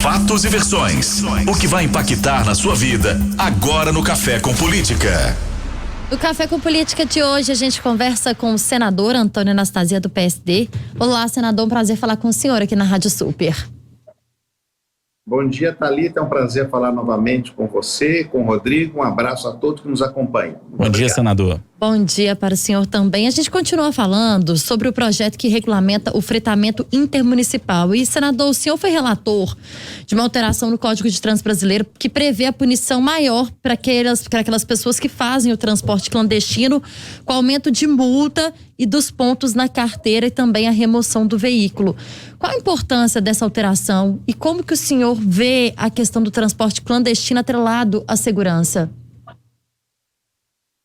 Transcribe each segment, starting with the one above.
fatos e versões. O que vai impactar na sua vida agora no Café com Política. No Café com Política de hoje, a gente conversa com o senador Antônio Anastasia, do PSD. Olá, senador, um prazer falar com o senhor aqui na Rádio Super. Bom dia, Thalita, é um prazer falar novamente com você, com o Rodrigo. Um abraço a todos que nos acompanham. Bom dia, senador. Bom dia para o senhor também. A gente continua falando sobre o projeto que regulamenta o fretamento intermunicipal. E, senador, o senhor foi relator de uma alteração no Código de Trânsito Brasileiro que prevê a punição maior para aquelas pessoas que fazem o transporte clandestino, com aumento de multa e dos pontos na carteira e também a remoção do veículo. Qual a importância dessa alteração e como que o senhor vê a questão do transporte clandestino atrelado à segurança?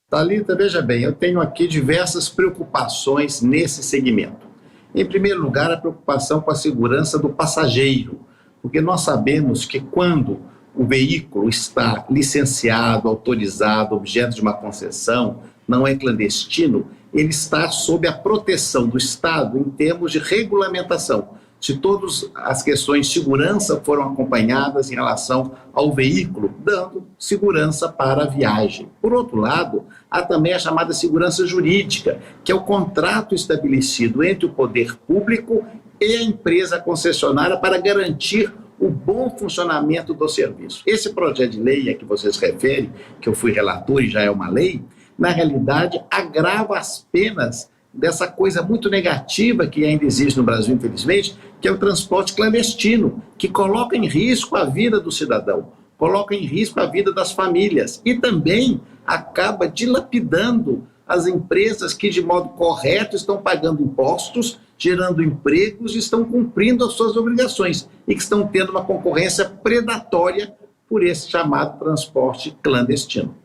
Thalita, veja bem, eu tenho aqui diversas preocupações nesse segmento. Em primeiro lugar, a preocupação com a segurança do passageiro, porque nós sabemos que quando o veículo está licenciado, autorizado, objeto de uma concessão, não é clandestino, ele está sob a proteção do Estado em termos de regulamentação. Se todas as questões de segurança foram acompanhadas em relação ao veículo, dando segurança para a viagem. Por outro lado, há também a chamada segurança jurídica, que é o contrato estabelecido entre o poder público e a empresa concessionária para garantir o bom funcionamento do serviço. Esse projeto de lei a que vocês referem, que eu fui relator e já é uma lei, na realidade agrava as penas dessa coisa muito negativa que ainda existe no Brasil, infelizmente, que é o transporte clandestino, que coloca em risco a vida do cidadão, coloca em risco a vida das famílias e também acaba dilapidando as empresas que, de modo correto, estão pagando impostos, gerando empregos e estão cumprindo as suas obrigações e que estão tendo uma concorrência predatória por esse chamado transporte clandestino.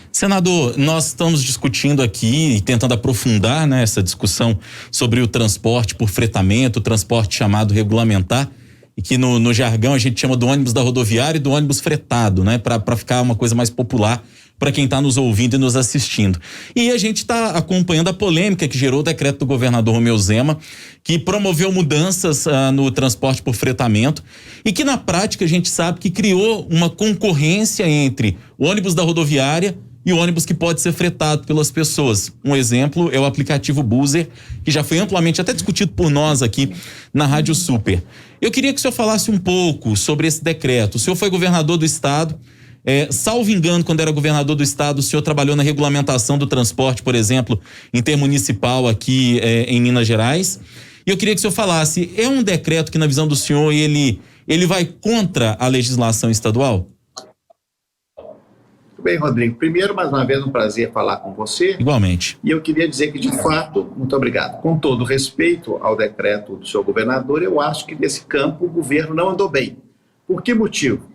Senador, nós estamos discutindo aqui e tentando aprofundar, né, essa discussão sobre o transporte por fretamento, o transporte chamado regulamentar, e que no jargão a gente chama do ônibus da rodoviária e do ônibus fretado, né, para ficar uma coisa mais popular para quem está nos ouvindo e nos assistindo. E a gente está acompanhando a polêmica que gerou o decreto do governador Romeu Zema, que promoveu mudanças no transporte por fretamento e que na prática a gente sabe que criou uma concorrência entre o ônibus da rodoviária e o ônibus que pode ser fretado pelas pessoas. Um exemplo é o aplicativo Buzer, que já foi amplamente até discutido por nós aqui na Rádio Super. Eu queria que o senhor falasse um pouco sobre esse decreto. O senhor foi governador do estado. Salvo engano, quando era governador do estado, o senhor trabalhou na regulamentação do transporte, por exemplo, intermunicipal aqui em Minas Gerais. E eu queria que o senhor falasse, é um decreto que, na visão do senhor, ele vai contra a legislação estadual? Muito bem, Rodrigo. Primeiro, mais uma vez, um prazer falar com você. Igualmente. E eu queria dizer que, de fato, muito obrigado. Com todo respeito ao decreto do senhor governador, eu acho que nesse campo o governo não andou bem. Por que motivo?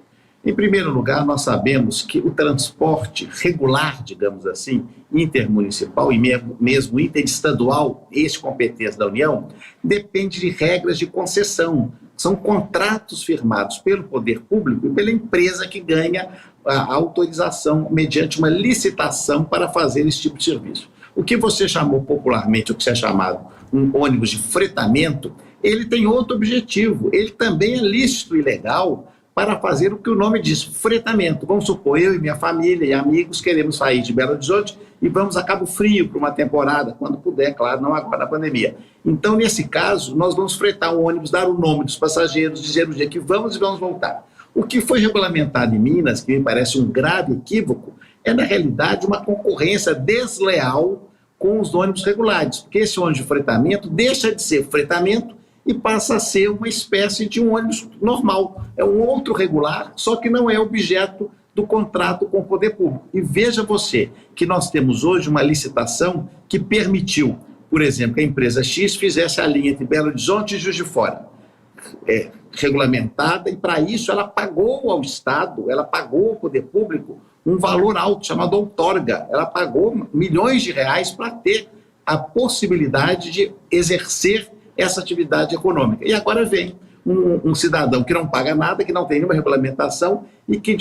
Em primeiro lugar, nós sabemos que o transporte regular, digamos assim, intermunicipal e mesmo interestadual, competência da União, depende de regras de concessão. São contratos firmados pelo poder público e pela empresa que ganha a autorização mediante uma licitação para fazer esse tipo de serviço. O que você chamou popularmente, o que é chamado um ônibus de fretamento, ele tem outro objetivo. Ele também é lícito e legal para fazer o que o nome diz, fretamento. Vamos supor, eu e minha família e amigos queremos sair de Belo Horizonte e vamos a Cabo Frio para uma temporada, quando puder, claro, não agora na pandemia. Então, nesse caso, nós vamos fretar um ônibus, dar o nome dos passageiros, dizer o dia que vamos e vamos voltar. O que foi regulamentado em Minas, que me parece um grave equívoco, é, na realidade, uma concorrência desleal com os ônibus regulares, porque esse ônibus de fretamento deixa de ser fretamento e passa a ser uma espécie de um ônibus normal. É um outro regular, só que não é objeto do contrato com o poder público. E veja você que nós temos hoje uma licitação que permitiu, por exemplo, que a empresa X fizesse a linha entre Belo Horizonte e Juiz de Fora. Regulamentada, e para isso ela pagou ao Estado, ela pagou ao poder público um valor alto chamado outorga. Ela pagou milhões de reais para ter a possibilidade de exercer essa atividade econômica. E agora vem um cidadão que não paga nada, que não tem nenhuma regulamentação e que,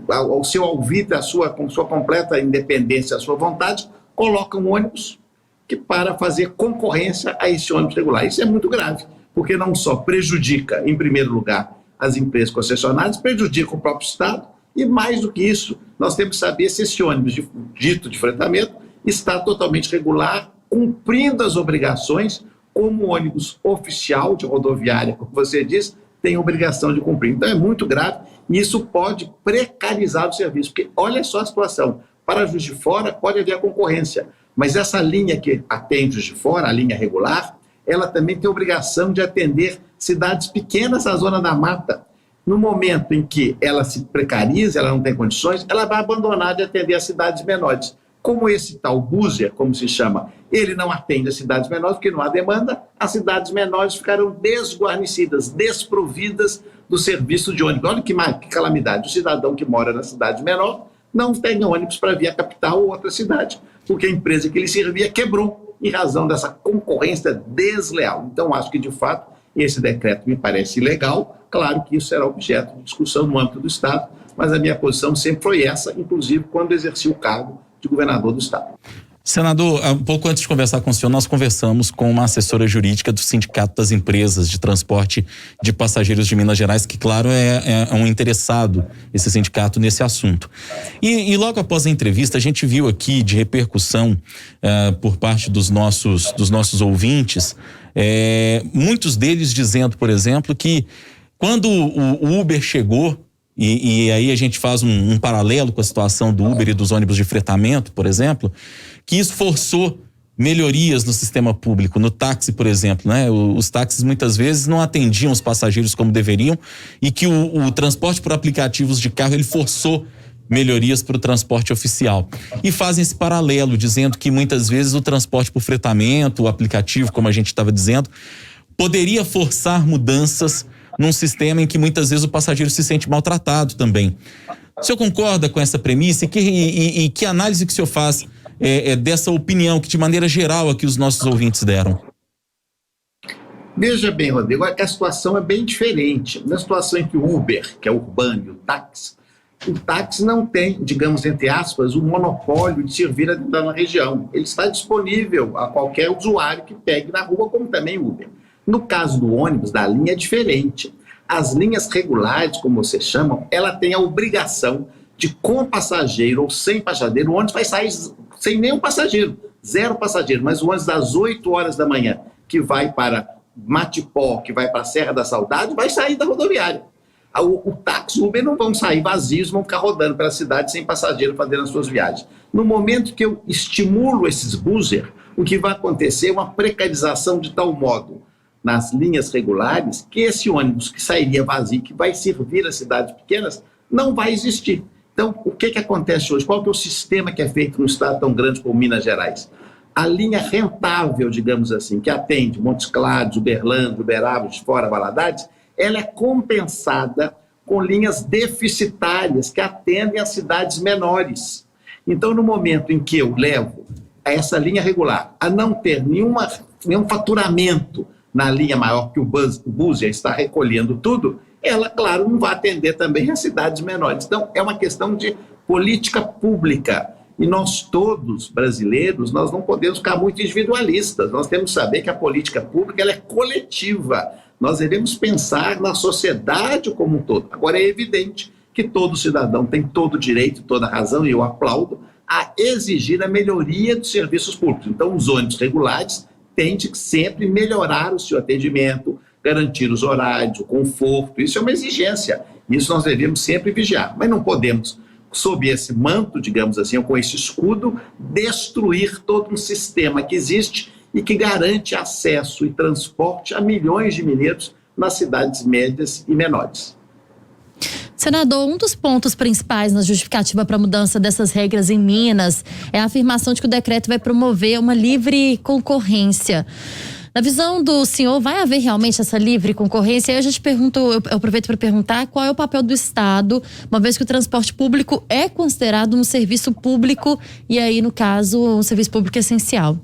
ao seu alvitre, com sua completa independência, a sua vontade, coloca um ônibus que para fazer concorrência a esse ônibus regular. Isso é muito grave, porque não só prejudica, em primeiro lugar, as empresas concessionárias, prejudica o próprio Estado e, mais do que isso, nós temos que saber se esse ônibus dito de fretamento está totalmente regular, cumprindo as obrigações como ônibus oficial de rodoviária, como você diz, tem obrigação de cumprir. Então é muito grave e isso pode precarizar o serviço, porque olha só a situação, para Juiz de Fora pode haver concorrência, mas essa linha que atende Juiz de Fora, a linha regular, ela também tem obrigação de atender cidades pequenas na zona da mata. No momento em que ela se precariza, ela não tem condições, ela vai abandonar de atender as cidades menores. Como esse tal Búzia, como se chama, ele não atende as cidades menores porque não há demanda, as cidades menores ficaram desguarnecidas, desprovidas do serviço de ônibus. Olha que calamidade, o cidadão que mora na cidade menor não tem ônibus para vir à capital ou outra cidade, porque a empresa que ele servia quebrou em razão dessa concorrência desleal. Então, acho que, de fato, esse decreto me parece ilegal. Claro que isso será objeto de discussão no âmbito do Estado, mas a minha posição sempre foi essa, inclusive quando exerci o cargo de governador do Estado. Senador, um pouco antes de conversar com o senhor, nós conversamos com uma assessora jurídica do Sindicato das Empresas de Transporte de Passageiros de Minas Gerais, que, claro, é um interessado, esse sindicato, nesse assunto. E logo após a entrevista, a gente viu aqui de repercussão por parte dos nossos ouvintes, muitos deles dizendo, por exemplo, que quando o Uber chegou, e aí a gente faz um paralelo com a situação do Uber e dos ônibus de fretamento, por exemplo, que isso forçou melhorias no sistema público, no táxi, por exemplo, né? Os táxis muitas vezes não atendiam os passageiros como deveriam e que o transporte por aplicativos de carro, ele forçou melhorias para o transporte oficial. E fazem esse paralelo, dizendo que muitas vezes o transporte por fretamento, o aplicativo, como a gente estava dizendo, poderia forçar mudanças num sistema em que muitas vezes o passageiro se sente maltratado também. O senhor concorda com essa premissa e que análise que o senhor faz dessa opinião que, de maneira geral, aqui os nossos ouvintes deram? Veja bem, Rodrigo, a situação é bem diferente. Na situação em que o Uber, que é urbano, e o táxi não tem, digamos, entre aspas, o monopólio de servir na região. Ele está disponível a qualquer usuário que pegue na rua, como também o Uber. No caso do ônibus, da linha, é diferente. As linhas regulares, como vocês chamam, ela tem a obrigação de, com passageiro ou sem passageiro, o ônibus vai sair sem nenhum passageiro, zero passageiro, mas o ônibus das 8 horas da manhã, que vai para Matipó, que vai para a Serra da Saudade, vai sair da rodoviária. O táxi, o Uber não vão sair vazios, vão ficar rodando pela cidade sem passageiro fazendo as suas viagens. No momento que eu estimulo esses buzzer, o que vai acontecer é uma precarização de tal modo nas linhas regulares, que esse ônibus que sairia vazio, que vai servir as cidades pequenas, não vai existir. Então, o que acontece hoje? Qual que é o sistema que é feito num estado tão grande como Minas Gerais? A linha rentável, digamos assim, que atende Montes Claros, Uberlândia, Uberaba, de Fora, Valadares, ela é compensada com linhas deficitárias que atendem as cidades menores. Então, no momento em que eu levo essa linha regular a não ter nenhum faturamento na linha maior, que o Búzia está recolhendo tudo, ela, claro, não vai atender também as cidades menores. Então, é uma questão de política pública. E nós todos, brasileiros, nós não podemos ficar muito individualistas. Nós temos que saber que a política pública ela é coletiva. Nós devemos pensar na sociedade como um todo. Agora, é evidente que todo cidadão tem todo o direito, toda a razão, e eu aplaudo, a exigir a melhoria dos serviços públicos. Então, os ônibus regulares têm de sempre melhorar o seu atendimento, garantir os horários, o conforto. Isso é uma exigência. Isso nós devemos sempre vigiar. Mas não podemos, sob esse manto, digamos assim, ou com esse escudo, destruir todo um sistema que existe e que garante acesso e transporte a milhões de mineiros nas cidades médias e menores. Senador, um dos pontos principais na justificativa para a mudança dessas regras em Minas é a afirmação de que o decreto vai promover uma livre concorrência. Na visão do senhor, vai haver realmente essa livre concorrência? Aí eu já te pergunto, eu aproveito para perguntar qual é o papel do Estado, uma vez que o transporte público é considerado um serviço público e aí, no caso, um serviço público essencial.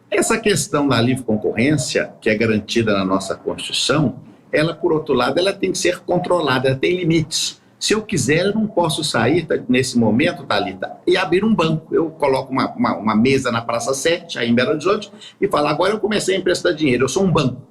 Essa questão da livre concorrência, que é garantida na nossa Constituição, ela, por outro lado, ela tem que ser controlada, ela tem limites. Se eu quiser, eu não posso sair, nesse momento, Thalita, e abrir um banco. Eu coloco uma mesa na Praça 7, aí em Belo Horizonte, e falo, agora eu comecei a emprestar dinheiro, eu sou um banco.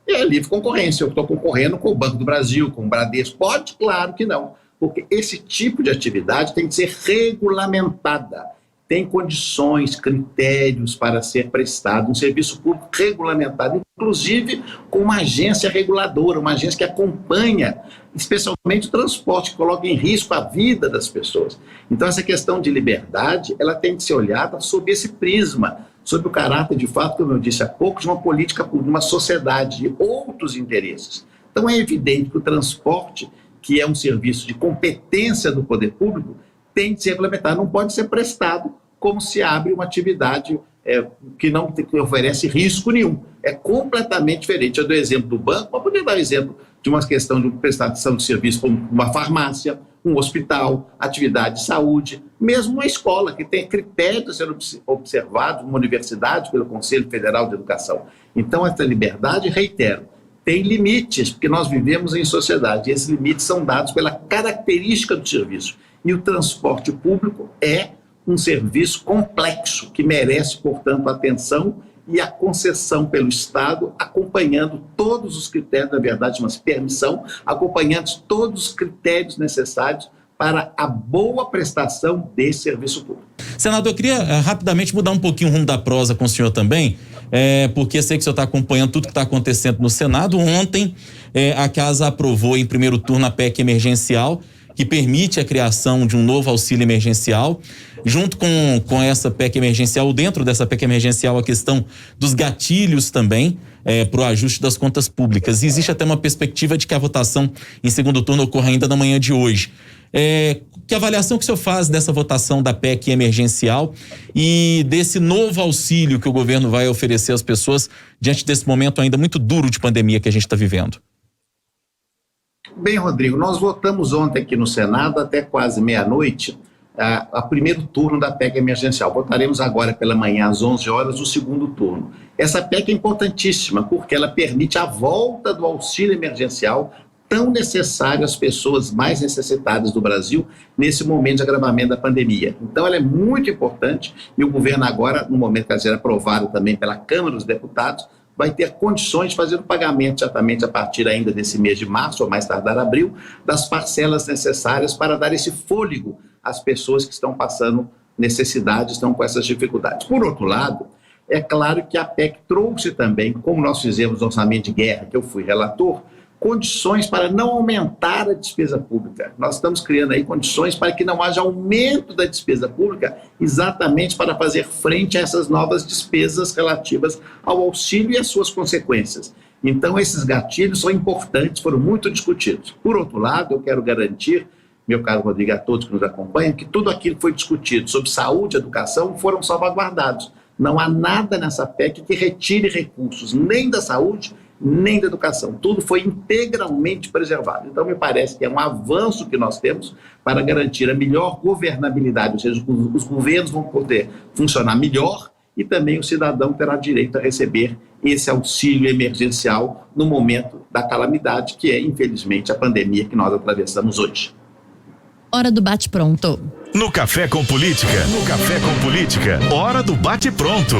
É livre concorrência. Eu estou concorrendo com o Banco do Brasil, com o Bradesco. Pode? Claro que não. Porque esse tipo de atividade tem que ser regulamentada. Tem condições, critérios para ser prestado um serviço público regulamentado, inclusive com uma agência reguladora, uma agência que acompanha, especialmente o transporte, que coloca em risco a vida das pessoas. Então, essa questão de liberdade, ela tem que ser olhada sob esse prisma, sob o caráter, de fato, como eu disse há pouco, de uma política pública, de uma sociedade, de outros interesses. Então, é evidente que o transporte, que é um serviço de competência do poder público, tem que ser regulamentado, não pode ser prestado como se abre uma atividade que não oferece risco nenhum. É completamente diferente. Eu dou exemplo do banco, mas poderia dar exemplo de uma questão de prestação de serviço como uma farmácia, um hospital, atividade de saúde, mesmo uma escola que tem critérios a serem observados, uma universidade pelo Conselho Federal de Educação. Então, essa liberdade, reitero, tem limites, porque nós vivemos em sociedade, e esses limites são dados pela característica do serviço. E o transporte público é um serviço complexo, que merece, portanto, atenção e a concessão pelo Estado, acompanhando todos os critérios, na verdade, chama-se permissão, acompanhando todos os critérios necessários para a boa prestação desse serviço público. Senador, eu queria rapidamente mudar um pouquinho o rumo da prosa com o senhor também, porque sei que o senhor está acompanhando tudo que está acontecendo no Senado. Ontem, a Casa aprovou em primeiro turno a PEC emergencial, que permite a criação de um novo auxílio emergencial. Junto com essa PEC emergencial, dentro dessa PEC emergencial, a questão dos gatilhos também para o ajuste das contas públicas. E existe até uma perspectiva de que a votação em segundo turno ocorra ainda na manhã de hoje. Que avaliação que o senhor faz dessa votação da PEC emergencial e desse novo auxílio que o governo vai oferecer às pessoas diante desse momento ainda muito duro de pandemia que a gente está vivendo? Bem, Rodrigo, nós votamos ontem aqui no Senado até quase meia-noite a primeiro turno da PEC emergencial. Votaremos agora pela manhã às 11 horas o segundo turno. Essa PEC é importantíssima porque ela permite a volta do auxílio emergencial tão necessário às pessoas mais necessitadas do Brasil nesse momento de agravamento da pandemia. Então ela é muito importante e o governo agora, no momento que ela será aprovada também pela Câmara dos Deputados, vai ter condições de fazer o pagamento exatamente a partir ainda desse mês de março, ou mais tardar abril, das parcelas necessárias para dar esse fôlego às pessoas que estão passando necessidade, estão com essas dificuldades. Por outro lado, é claro que a PEC trouxe também, como nós fizemos no orçamento de guerra, que eu fui relator, condições para não aumentar a despesa pública. Nós estamos criando aí condições para que não haja aumento da despesa pública, exatamente para fazer frente a essas novas despesas relativas ao auxílio e às suas consequências. Então, esses gatilhos são importantes, foram muito discutidos. Por outro lado, eu quero garantir, meu caro Rodrigo, a todos que nos acompanham, que tudo aquilo que foi discutido sobre saúde e educação foram salvaguardados. Não há nada nessa PEC que retire recursos, nem da saúde, nem da educação. Tudo foi integralmente preservado. Então, me parece que é um avanço que nós temos para garantir a melhor governabilidade, ou seja, os governos vão poder funcionar melhor e também o cidadão terá direito a receber esse auxílio emergencial no momento da calamidade, que é, infelizmente, a pandemia que nós atravessamos hoje. Hora do bate-pronto. No Café com Política, hora do bate-pronto.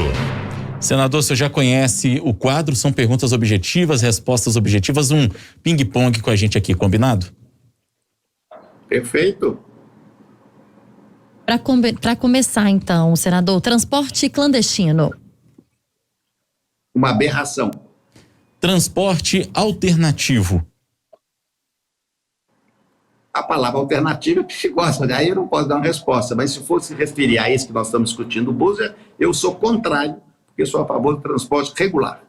Senador, você já conhece o quadro, são perguntas objetivas, respostas objetivas, um ping-pong com a gente aqui, combinado? Perfeito. Para começar, então, senador, transporte clandestino. Uma aberração. Transporte alternativo. A palavra alternativa é perigosa, aí eu não posso dar uma resposta, mas se fosse referir a esse que nós estamos discutindo, o bus, eu sou contrário, porque sou a favor do transporte regular.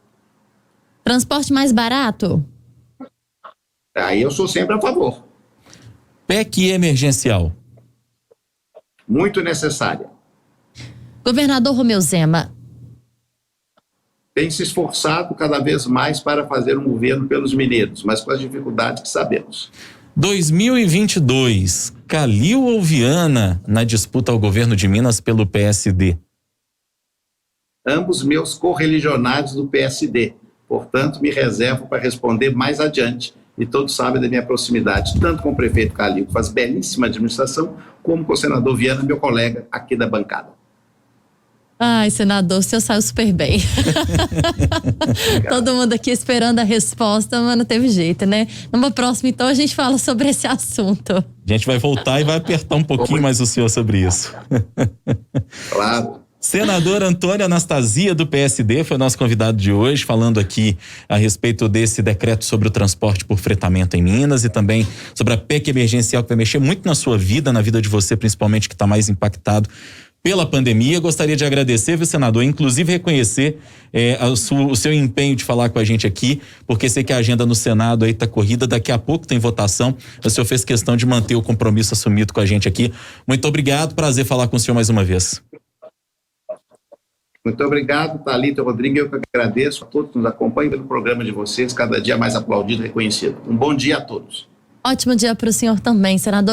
Transporte mais barato? Aí eu sou sempre a favor. PEC emergencial. Muito necessária. Governador Romeu Zema. Tem se esforçado cada vez mais para fazer um governo pelos mineiros, mas com as dificuldades que sabemos. 2022, Calil ou Viana na disputa ao governo de Minas pelo PSD? Ambos meus correligionários do PSD. Portanto, me reservo para responder mais adiante. E todos sabem da minha proximidade, tanto com o prefeito Calil, que faz belíssima administração, como com o senador Viana, meu colega aqui da bancada. Ai, senador, o senhor saiu super bem. Todo mundo aqui esperando a resposta, mas não teve jeito, né? Numa próxima, então, a gente fala sobre esse assunto. A gente vai voltar e vai apertar um pouquinho mais o senhor sobre isso. Claro. Senador Antônio Anastasia, do PSD, foi nosso convidado de hoje, falando aqui a respeito desse decreto sobre o transporte por fretamento em Minas e também sobre a PEC emergencial que vai mexer muito na sua vida, na vida de você, principalmente, que está mais impactado pela pandemia. Gostaria de agradecer, viu, senador, inclusive reconhecer o seu empenho de falar com a gente aqui, porque sei que a agenda no Senado aí tá corrida, daqui a pouco tem votação, o senhor fez questão de manter o compromisso assumido com a gente aqui. Muito obrigado, prazer falar com o senhor mais uma vez. Muito obrigado, Thalita, Rodrigo, eu que agradeço a todos que nos acompanham pelo programa de vocês, cada dia mais aplaudido e reconhecido. Um bom dia a todos. Ótimo dia para o senhor também, senador.